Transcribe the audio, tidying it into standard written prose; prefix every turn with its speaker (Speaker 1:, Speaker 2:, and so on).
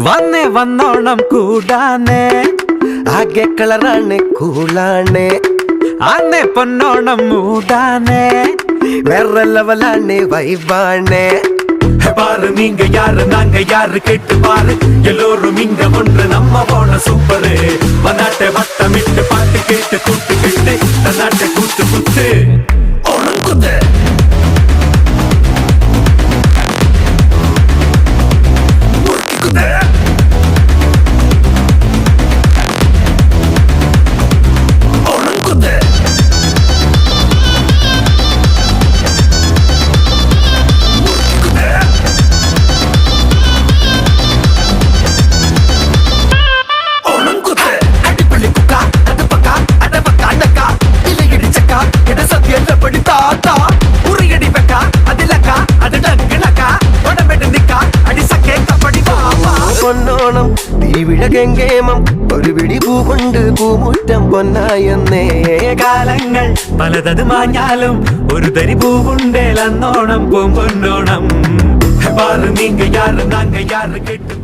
Speaker 1: വന്നേ വന്നോണം കൂടാനേ ആകെ കളറാണ് കൂളാണ് അന്നേ പൊന്നോണം മൂടാനേ വേറെ ലെവലാണ് വൈബാണ് பாரு நீங்க யாரு நாங்க யாரு கேட்டு பாரு எல்லோரும் இங்க ஒன்று நம்ம போன சூப்பரு வந்தாட்டை வட்டமிட்டு பாட்டு கேட்டு கூட்டு கேட்டு தன்னாட்டை கூட்டு குத்து உணங்குது പൊന്നോണം തിരുവിഴകെങ്കേമം ഒരു പിടി പൂ കൊണ്ട് പൂമുറ്റം പൊന്നായെന്നേ കാലങ്ങൾ പലതത് മാഞ്ഞാലും ഒരു തരി പൂവുണ്ടേലന്നോണം പൂമ്പൊന്നോണം പാറ് നീങ്ക യാറ് നാങ്ക യാറ് കേട്ട്